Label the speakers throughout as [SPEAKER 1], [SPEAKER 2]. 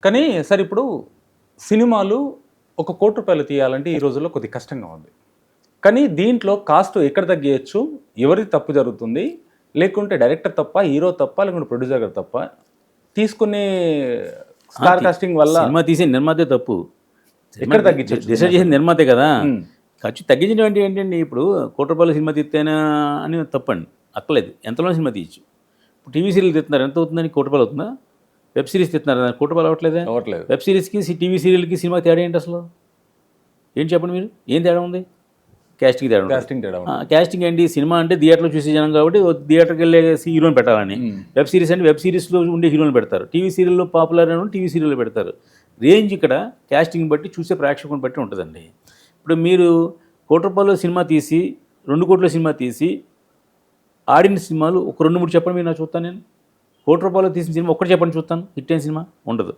[SPEAKER 1] కానీ సార్ ఇప్పుడు సినిమాలు ఒక ₹1,00,00,000 తీయాలంటే ఈ రోజుల్లో కొద్దిగా కష్టంగా ఉంది. కానీ దీంట్లో కాస్ట్ ఎక్కడ తగ్గియచ్చు? ఎవరిది తప్పు జరుగుతుంది? లేకుంటే డైరెక్టర్ తప్పా? హీరో తప్పా? లేకుంటే ప్రొడ్యూసర్ గారు తప్పా? తీసుకునే స్టార్ కాస్టింగ్ వల్ల
[SPEAKER 2] సినిమా తీసే నిర్మాతే తప్పు.
[SPEAKER 1] ఎక్కడ తగ్గించచ్చు?
[SPEAKER 2] డిసైడ్ చేసిన నిర్మాతే కదా. ఖర్చు తగ్గించడం అంటే ఏంటండి, ఇప్పుడు ₹1,00,00,000 సినిమా తీస్తేనా అని తప్పండి. అక్కర్లేదు, ఎంతలో సినిమా తీయచ్చు. ఇప్పుడు టీవీ సీరియల్ తీస్తున్నారు, ఎంత అవుతుందని ₹1,00,00,000 అవుతుందా? వెబ్ సిరీస్ తీస్తున్నారు, ₹1,00,00,000 అవ్వట్లేదా?
[SPEAKER 1] అవ్వట్లేదు.
[SPEAKER 2] వెబ్ సిరీస్కి టీవీ సీరియల్కి సినిమా తేడా ఏంటి అసలు? ఏం చెప్పండి మీరు, ఏం తేడా ఉంది? క్యాస్టింగ్ తేడా ఉంటుంది.
[SPEAKER 1] కాస్టింగ్ తేడా ఉంది.
[SPEAKER 2] క్యాస్టింగ్ ఏంటి, సినిమా అంటే థియేటర్లో చూసే జనం కాబట్టి థియేటర్కి వెళ్ళే హీరోని పెట్టాలని. వెబ్ సిరీస్ అంటే వెబ్ సిరీస్లో ఉండే హీరోని పెడతారు. టీవీ సీరియల్లో పాపులర్ అని టీవీ సీరియల్లో పెడతారు. రేంజ్ ఇక్కడ క్యాస్టింగ్ బట్టి, చూసే ప్రేక్షకుని బట్టి ఉంటుందండి. ఇప్పుడు మీరు ₹1,00,00,000 సినిమా తీసి, ₹2,00,00,000 సినిమా తీసి ఆడిన సినిమాలు ఒక 2-3 చెప్పండి మీరు, నాకు చూస్తాను. నేను ₹1,00,00,000 తీసిన సినిమా ఒక్కటి చెప్పండి చూస్తాను, హిట్ అయిన సినిమా ఉండదు.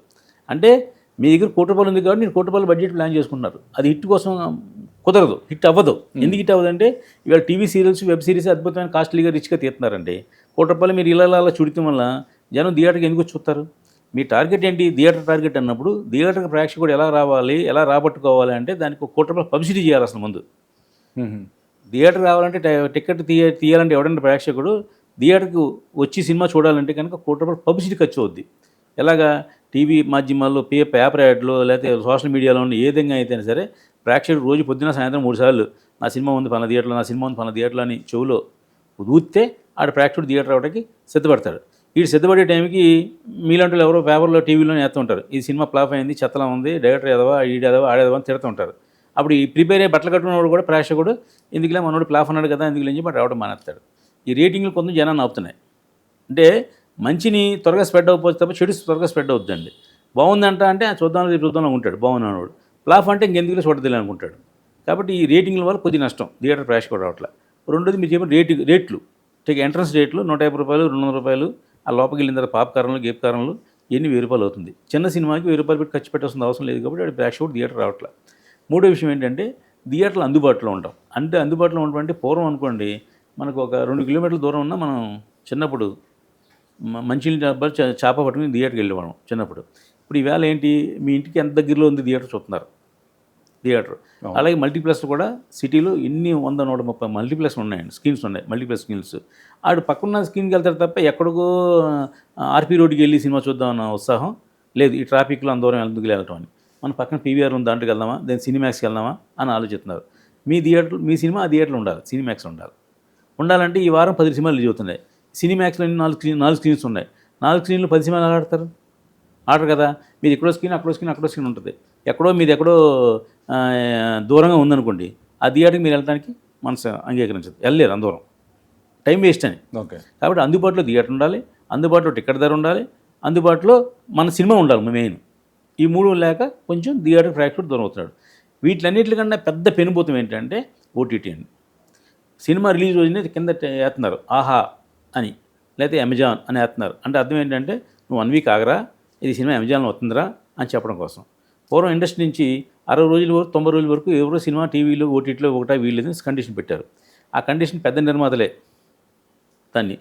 [SPEAKER 2] అంటే మీ దగ్గర ₹1,00,00,000 ఉంది కాబట్టి మీరు ₹1,00,00,000 బడ్జెట్ ప్లాన్ చేసుకుంటున్నారు. అది హిట్ కోసం కుదరదు, హిట్ అవ్వదు. ఎందుకు హిట్ అవ్వదంటే ఇవాళ టీవీ సీరియల్స్, వెబ్ సిరీస్ అద్భుతమైన కాస్ట్లీగా రిచ్గా తీస్తున్నారండి. ₹1,00,00,000 మీరు ఇలా చుడితం వల్ల జనం థియేటర్కి ఎందుకు చూస్తారు? మీ టార్గెట్ ఏంటి? థియేటర్ టార్గెట్ అన్నప్పుడు థియేటర్కి ప్రేక్షకుడు ఎలా రావాలి, ఎలా రాబట్టుకోవాలి అంటే దానికి ₹1,00,00,000 పబ్లిసిటీ చేయాలి అసలు ముందు. థియేటర్ రావాలంటే టికెట్ తీయాలంటే ఎవడంటే ప్రేక్షకుడు థియేటర్కి వచ్చి సినిమా చూడాలంటే కనుక ₹1,00,00,000 పబ్లిసిటీ ఖర్చు అవుద్ది. ఎలాగా? టీవీ మాధ్యమాల్లో, పేపర్ యాడ్లో, లేకపోతే సోషల్ మీడియాలో ఉన్న ఏ విధంగా అయితేనే సరే ప్రేక్షకుడు రోజు పొద్దున సాయంత్రం 3 సార్లు నా సినిమా ఉంది పలానా థియేటర్లో, నా సినిమా ఉంది పలానా థియేటర్లో అని చెవులో ఊస్తే ఆడ ప్రేక్షకుడు థియేటర్ రావడానికి సిద్ధపడతాడు. వీడు సిద్ధపడే టైంకి మీలాంటి ఎవరో పేపర్లో, టీవీలోనే వేస్తూ ఉంటారు, ఈ సినిమా ఫ్లాప్ అయింది, చెత్తలా ఉంది, డైరెక్టర్ ఎదవా, ఈడెదవా, ఆడేదవా అని తిడుతూ ఉంటారు. అప్పుడు ఈ ప్రిపేర్ అయ్యి బట్టలు కట్టుకున్నవాడు కూడా ప్రేక్షకుడు ఎందుకులే మనోడు ఫ్లాప్ అన్నాడు కదా ఎందుకు లేని చెప్పి రావడం మానేస్తాడు. ఈ రేటింగ్లు కొంచెం జనాన్ని ఆపుతున్నాయి. అంటే మంచిని త్వరగా స్ప్రెడ్ అవ్వకపోతే తప్ప చెడు త్వరగా స్ప్రెడ్ అవుతుందండి. బాగుందంట అంటే చూద్దాం చూద్దాం అనుకుంటాడు, బాగున్నాడు. ఫ్లాప్ అంటే ఇంకెందుకు చూడదిలే అనుకుంటాడు. కాబట్టి ఈ రేటింగ్ల వల్ల కొద్ది నష్టం థియేటర్ ప్రేక్షకుడు రావట్లే. రెండోది మీరు చెప్పిన రేట్లు ఎంట్రన్స్ రేట్లు ₹150, ₹200. ఆ లోపలికి వెళ్ళిన తర్వాత పాప్కార్న్లు, గేప్కార్న్లు ఎన్ని ₹1,000 అవుతుంది. చిన్న సినిమాకి ₹1,000 పెట్టి ఖర్చు పెట్టాల్సిన అవసరం లేదు కాబట్టి వాడి ప్రేక్షకుడు థియేటర్ రావట్లే. మూడో విషయం ఏంటంటే థియేటర్లు అందుబాటులో ఉండటం. అంటే అందుబాటులో ఉండటం అంటే పూర్వం అనుకోండి, మనకు ఒక 2 కిలోమీటర్ల దూరం ఉన్న మనం చిన్నప్పుడు మంచినీళ్ళ డబ్బా చేప పట్టుకుని థియేటర్కి వెళ్ళేవాళ్ళం చిన్నప్పుడు. ఇప్పుడు ఈవేళ ఏంటి, మీ ఇంటికి ఎంత దగ్గరలో ఉంది థియేటర్ చూస్తున్నారు. థియేటర్ అలాగే మల్టీప్లెక్స్ కూడా సిటీలో ఎన్ని 100-130 మల్టీప్లెక్స్ ఉన్నాయండి, స్క్రీన్స్ ఉన్నాయి, మల్టీప్లెక్స్ స్క్రీన్స్. ఆడు పక్కన స్క్రీన్కి వెళ్తారు తప్ప ఎక్కడికో ఆర్పీ రోడ్డుకి వెళ్ళి సినిమా చూద్దామన్న ఉత్సాహం లేదు. ఈ ట్రాఫిక్లో అందరం ఎందుకు వెళ్ళటం అని. మన పక్కన పీవీఆర్ ఉంది, దాంట్లోకి వెళ్దామా, దాని సినిమాక్స్కి వెళ్దామా అని ఆలోచిస్తున్నారు. మీ థియేటర్, మీ సినిమా ఆ థియేటర్లో ఉండాలి, సినిమాక్స్ ఉండాలంటే ఈ వారం 10 సినిమాలు రిలీజ్ అవుతున్నాయి. సినిమాక్స్లో 4 స్క్రీన్స్ ఉన్నాయి. 4 స్క్రీన్లు 10 సినిమాలు ఆడతారు కదా. మీరు ఎక్కడో స్క్రీన్, అక్కడో స్క్రీన్ ఉంటుంది. మీది ఎక్కడో దూరంగా ఉందనుకోండి, ఆ థియేటర్కి మీరు వెళ్ళడానికి మనసు అంగీకరించదు, వెళ్ళలేరు అందరం, టైం వేస్ట్ అని.
[SPEAKER 1] ఓకే.
[SPEAKER 2] కాబట్టి అందుబాటులో థియేటర్ ఉండాలి, అందుబాటులో టికెట్ ధర ఉండాలి, అందుబాటులో మన సినిమా ఉండాలి మెయిన్. ఈ 3 లేక కొంచెం థియేటర్ ప్రేక్షకుడు దూరం అవుతున్నాడు. వీటిలన్నింటికన్నా పెద్ద పెనుభూతం ఏంటంటే ఓటీటీ అండి. సినిమా రిలీజ్ రోజునే కింద వేస్తున్నారు ఆహా అని, లేకపోతే అమెజాన్ అని వేస్తున్నారు. అంటే అర్థం ఏంటంటే నువ్వు 1 వీక్ ఆగరా, ఇది సినిమా అమెజాన్లో వస్తుందిరా అని చెప్పడం కోసం. పూర్వం ఇండస్ట్రీ నుంచి 60 రోజుల వరకు, 90 రోజుల వరకు ఎవరో సినిమా టీవీలో, ఓటీటీలో ఒకటా వీళ్ళని కండిషన్ పెట్టారు. ఆ కండిషన్ పెద్ద నిర్మాతలే దాన్ని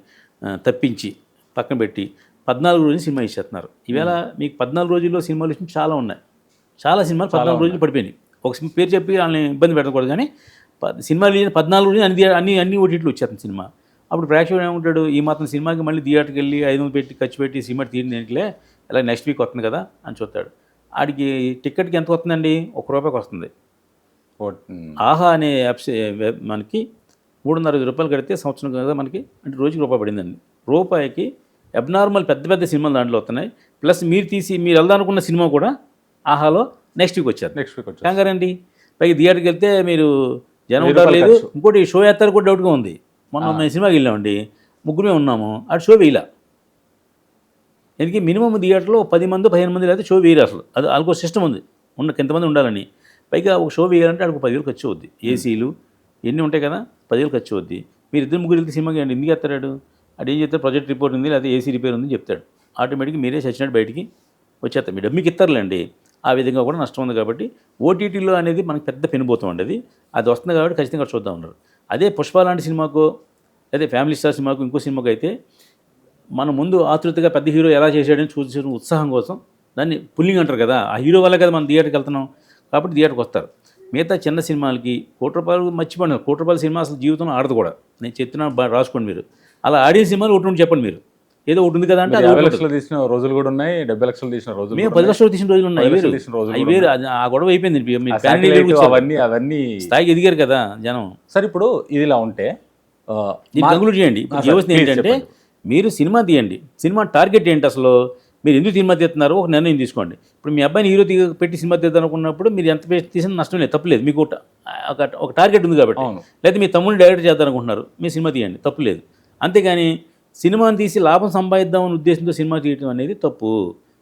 [SPEAKER 2] తప్పించి పక్కన పెట్టి 14 రోజులు సినిమా ఇచ్చేస్తున్నారు. ఈవేళ మీకు 14 రోజుల్లో సినిమాలు ఇచ్చిన చాలా ఉన్నాయి. చాలా సినిమాలు 14 రోజులు పడిపోయినాయి. ఒక పేరు చెప్పి వాళ్ళని ఇబ్బంది పెట్టకూడదు కానీ సినిమా రిలీజ్ 14 రోజులు అన్ని ఓటీటీలు వచ్చేస్తుంది సినిమా. అప్పుడు ప్రేక్షకుడు ఏమంటాడు, ఈ మాత్రం సినిమాకి మళ్ళీ థియేటర్కి వెళ్ళి 500 పెట్టి ఖర్చు పెట్టి సినిమా తీయడానికిలే, ఇలా నెక్స్ట్ వీక్ వస్తుంది కదా అని చూస్తాడు. ఆడికి టికెట్కి ఎంత వస్తుందండి? ₹1 వస్తుంది. ఆహా అనే యాప్స్ మనకి ₹350 కడితే సంవత్సరం కదా మనకి, అంటే రోజుకి ₹1 పడిందండి. రూపాయికి అబ్నార్మల్ పెద్ద సినిమాలు దాంట్లో వస్తున్నాయి. ప్లస్ మీరు వెళ్దామనుకున్న సినిమా కూడా ఆహాలో నెక్స్ట్ వీక్ వచ్చారు. కంగారండి. పైకి థియేటర్కి వెళ్తే మీరు జనం లేదు. ఇంకోటి షో వేస్తారు కూడా డౌట్గా ఉంది. మొన్న మేము సినిమాకి వెళ్ళామండి, 3 ఉన్నాము, అటు షో వేయలా. ఎందుకు మినిమం థియేటర్లో 10 మంది 15 మంది లేకపోతే షో వేయరు అసలు. అది వాళ్ళకు సిస్టమ్ ఉంది, ఎంతమంది ఉండాలని. పైగా ఒక షో వేయాలంటే అక్కడికి 10,000 ఖర్చు అవుద్ది. ఏసీలు ఎన్ని ఉంటాయి కదా, 10,000 ఖర్చు అవుద్ది. మీరు 2-3 వెళ్తే సినిమాకి అండి ఎందుకు ఎత్తాడు? అది ఏం చెప్తారు, ప్రాజెక్ట్ రిపోర్ట్ ఉంది లేదా ఏసీ రిపేర్ ఉందని చెప్తాడు. ఆటోమేటిక్గా మీరే చచ్చినట్టు బయటికి వచ్చేస్తాం. మీ డబ్బుకి ఇస్తారులేండి. ఆ విధంగా కూడా నష్టం ఉంది. కాబట్టి ఓటీటీలో అనేది మనకి పెద్ద పెనుభూతం అండి. అది వస్తుంది కాబట్టి ఖచ్చితంగా చూద్దాం ఉన్నారు. అదే పుష్ప లాంటి సినిమాకు, అదే ఫ్యామిలీ స్టార్ సినిమాకు, ఇంకో సినిమాకు అయితే మన ముందు ఆతృతగా పెద్ద హీరో ఎలా చేశాడని చూసిన ఉత్సాహం కోసం దాన్ని పుల్లింగ్ అంటారు కదా, ఆ హీరో వల్ల కదా మనం థియేటర్కి వెళ్తున్నాం, కాబట్టి థియేటర్కి వస్తారు. మిగతా చిన్న సినిమాలకి ₹1 మర్చిపోండి, ₹1 సినిమా అసలు జీవితంలో ఆడదు కూడా. నేను చెప్తున్నా రాసుకోండి మీరు. అలా ఆడిన సినిమాలు ఒకటి ఉండి చెప్పండి మీరు, ఏదో ఒకటి ఉంది కదా అంటే అది
[SPEAKER 1] 50
[SPEAKER 2] ఒకటి.
[SPEAKER 1] లక్షలు తీసిన రోజులు కూడా ఉన్నాయి, 70 లక్షలు తీసిన రోజులు
[SPEAKER 2] మేము
[SPEAKER 1] కూడా
[SPEAKER 2] 10 లక్షలు తీసిన రోజులు ఉన్నాయి,
[SPEAKER 1] 10
[SPEAKER 2] వేరు
[SPEAKER 1] లక్షలు తీసిన రోజులు
[SPEAKER 2] అవి
[SPEAKER 1] కూడా
[SPEAKER 2] వేరు. అది ఆ గొడవ అయిపోయింది. మీరు
[SPEAKER 1] ఆ
[SPEAKER 2] pan India
[SPEAKER 1] satellite
[SPEAKER 2] వచ్చారు.
[SPEAKER 1] అవన్నీ
[SPEAKER 2] స్థాయికి ఎదిగారు కదా జనం.
[SPEAKER 1] సరే ఇప్పుడు ఇదిలా ఉంటే
[SPEAKER 2] దీన్ని కంక్లూడ్ చేయండి. ఇప్పుడు
[SPEAKER 1] సార్,
[SPEAKER 2] చేయవలసింది
[SPEAKER 1] please
[SPEAKER 2] ఏంటంటే,
[SPEAKER 1] చెప్పండి.
[SPEAKER 2] మీరు సినిమా తీయండి. సినిమా టార్గెట్ ఏంటి అసలు, మీరు ఎందుకు సినిమా తీస్తున్నారో ఒక నిర్ణయం తీసుకోండి. ఇప్పుడు మీ అబ్బాయిని హీరో పెట్టి సినిమా తీద్దాం అనుకున్నప్పుడు మీరు ఎంత తీసినా నష్టం లేదు, తప్పులేదు. మీకు ఒక టార్గెట్ ఉంది కాబట్టి.
[SPEAKER 1] అవును.
[SPEAKER 2] లేకపోతే మీ తమ్ముడిని డైరెక్ట్ చేద్దాం అనుకుంటున్నారు, మీ సినిమా తీయండి, తప్పులేదు. అంతేగాని సినిమాని తీసి లాభం సంపాదిద్దామనే ఉద్దేశంతో సినిమా తీయడం అనేది తప్పు.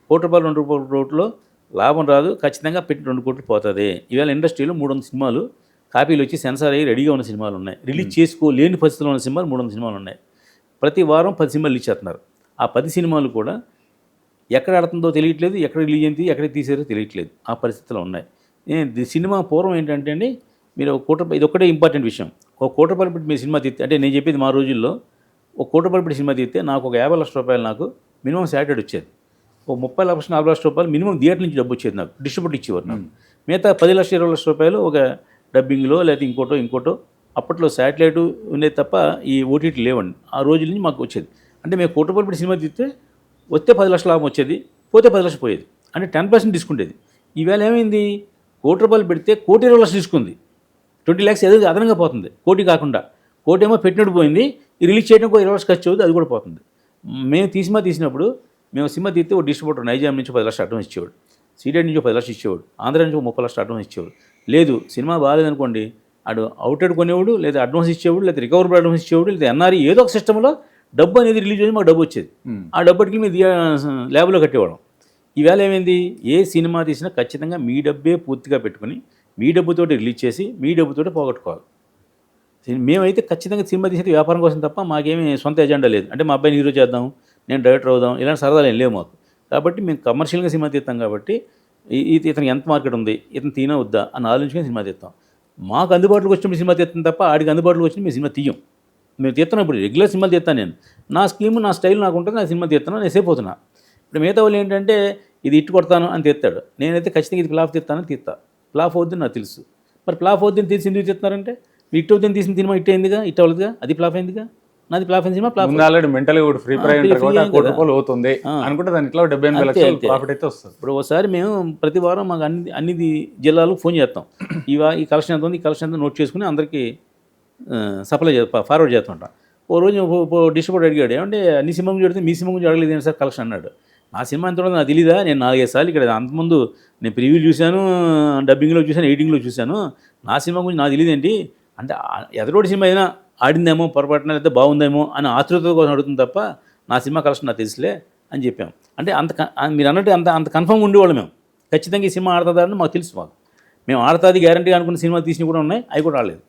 [SPEAKER 2] ₹1 ₹2 లాభం రాదు, ఖచ్చితంగా పెట్టి 2 కోట్లు పోతుంది. ఈవేళ ఇండస్ట్రీలో 300 సినిమాలు కాపీలు వచ్చి సెన్సార్ అయ్యి రెడీగా ఉన్న సినిమాలు ఉన్నాయి. రిలీజ్ చేసుకోలేని పరిస్థితుల్లో ఉన్న సినిమాలు 300 సినిమాలు ఉన్నాయి. ప్రతి వారం 10 సినిమాలు రిలీజ్ చేస్తున్నారు. ఆ 10 సినిమాలు కూడా ఎక్కడ ఆడుతుందో తెలియట్లేదు, ఎక్కడ రిలీజ్ అయింది, ఎక్కడ తీసారో తెలియట్లేదు. ఆ పరిస్థితుల్లో ఉన్నాయి. సినిమా పూర్వం ఏంటంటే అండి, మీరు ₹1 ఇది ఒక్కటే ఇంపార్టెంట్ విషయం. ₹1 పెట్టి మీరు సినిమా తీస్తే, అంటే నేను చెప్పేది మా రోజుల్లో, ₹1 పెట్టి సినిమా తీస్తే నాకు ఒక ₹50 లక్షలు నాకు మినిమం శాటర్డే వచ్చేది. ఒక ₹30 లక్షలు ₹40 లక్షలు మినిమం థియేటర్ నుంచి డబ్బు వచ్చేది, నాకు డిస్ట్రిబ్యూటర్ ఇచ్చేవారు. నాకు మిగతా ₹10 లక్షలు ₹20 లక్షలు ఒక డబ్బింగ్లో లేకపోతే ఇంకోటో. అప్పట్లో శాటిలైట్ ఉండేది తప్ప ఈ ఓటీటీ లేవండి. ఆ రోజుల నుంచి మాకు వచ్చేది. అంటే మేము ₹1 పెట్టి సినిమా తీస్తే వస్తే 10 లక్షల లాభం వచ్చేది, పోతే 10 లక్షలు పోయేది. అంటే 10% తీసుకుంటేది. ఈవేళ ఏమైంది, ₹1 పెడితే ₹1,20 లక్షలు తీసుకుంది. 20 lakhs ఏదో అదనంగా పోతుంది, కోటి కాకుండా. కోటి ఏమో పెట్టినట్టు పోయింది, ఈ రిలీజ్ చేయడానికి 20 లక్షలు ఖర్చు అవుతుంది, అది కూడా పోతుంది. మేము తీసినప్పుడు మేము సినిమా తీస్తే ఒక డిస్ట్రిబ్యూటర్ నైజాం నుంచి 10 లక్షలు అడ్వాన్స్ ఇచ్చేవాడు, సీడెడ్ నుంచి 10 లక్షలు ఇచ్చేవాడు, ఆంధ్ర నుంచి 30 లక్షలు అడ్వాన్స్ ఇచ్చేవాడు. లేదు సినిమా బాగాలేదనుకోండి, అడు అవుటెడ్ కొనేవాడు, లేదా అడ్వాన్స్ ఇచ్చేవాడు, లేదా రికవరబుల్ అడ్వాన్స్ ఇచ్చేవాడు, లేదా ఎన్ఆర్ఈ ఏదో ఒక సిస్టంలో డబ్బు అనేది రిలీజ్ అయ్యి మాకు డబ్బు వచ్చేది. ఆ డబ్బుకి మేము ల్యాబ్లో కట్టేవాళ్ళం. ఈవేళ ఏమైంది, ఏ సినిమా తీసినా ఖచ్చితంగా మీ డబ్బే పూర్తిగా పెట్టుకుని మీ డబ్బుతోటి రిలీజ్ చేసి మీ డబ్బుతోటి పోగొట్టుకోవాలి. మేమైతే ఖచ్చితంగా సినిమా తీసేది వ్యాపారం కోసం తప్ప మాకేమీ సొంత ఎజెండా లేదు. అంటే మా అబ్బాయిని హీరో చేద్దాం, నేను డైరెక్టర్ అవుదాం, ఇలాంటి సరదాలు ఏం లేవు మాకు. కాబట్టి మేము కమర్షియల్గా సినిమా తీస్తాం కాబట్టి ఇతనికి ఎంత మార్కెట్ ఉంది, ఇతను తీనా వద్దా అని ఆలోచించుకొని సినిమా తీస్తాం. మాకు అందుబాటులోకి వచ్చినప్పుడు సినిమా తీస్తాం తప్ప ఆడికి అందుబాటులోకి వచ్చిన మేము సినిమా తీయం. మేము తీస్తాను, ఇప్పుడు రెగ్యులర్ సినిమాలు తీస్తాను నేను. నా స్కీమ్ నా స్టైల్ నాకు ఉంటుంది, నా సినిమా తీస్తాను, నేను సేపు అవుతున్నా. ఇప్పుడు మిగతా వాళ్ళు ఏంటంటే ఇది ఇట్టు కొడతాను అని తీస్తాడు, నేనైతే ఖచ్చితంగా ఇది ఫ్లాప్ తీస్తానని తీస్తా. ఫ్లాప్ అవుద్దని నాకు తెలుసు. మరి ఫ్లాప్ అవుద్దని తెలిసి ఎందుకు తీస్తున్నారంటే, ఇట్టు అవుతుంది తీసిన సినిమా ఇట్ అయిందిగా, ఇట్ అవ్వదుగా, అది ఫ్లాప్ అయిందిగా, నాది ఫ్లాప్ అయిన సినిమా ఫ్లాప్.
[SPEAKER 1] ఆల్రెడీ మెంటల్గా కూడా ఫ్రీ ప్రై ఉంటారు కాబట్టి ₹1 అవుతుంది అనుకుంటే దాని ఇట్లా 78 లక్షలు ప్రాఫిట్ అయితే వస్తుంది.
[SPEAKER 2] ఇప్పుడు ఒకసారి మేము ప్రతి వారం మాకు అన్ని జిల్లాలకు ఫోన్ చేస్తాం, ఈ కలెక్షన్ ఎంత ఉంది, ఈ కలెక్షన్ ఎంత నోట్ చేసుకుని అందరికీ సప్లై ఫార్వర్డ్ చేస్తుంటాం. ఓ రోజు డిస్ట్రిబ్యూటర్ అడిగాడు, ఏమంటే అన్ని సినిమా గురించి అడిగితే మీ సినిమా గురించి అడగలేదు ఏంటి సార్ కలెక్షన్ అన్నాడు. నా సినిమా ఎంత ఉంటుందో నాకు తెలీదా, నేను 4-5 సార్లు ఇక్కడ అంతకుముందు నేను ప్రివ్యూ చూశాను, డబ్బింగ్లో చూశాను, ఎడిటింగ్లో చూశాను, నా సినిమా గురించి నాకు తెలియదు ఏంటి అంటే, ఎదరోడి సినిమా అయినా ఆడిందేమో పొరపాటున లేదా బాగుందేమో అని ఆతృత కోసం అడుగుతుంది తప్ప నా సినిమా కలెక్షన్ నాకు తెలుసులే అని చెప్పాం. అంటే మీరు అన్నట్టు అంత కన్ఫర్మ్ ఉండేవాళ్ళు మేము, ఖచ్చితంగా ఈ సినిమా ఆడుతుందని మాకు తెలుసు. మేము ఆడుతుంది గ్యారంటీ అనుకున్న సినిమా తీసినవి కూడా ఉన్నాయి, అవి కూడా రాలేదు.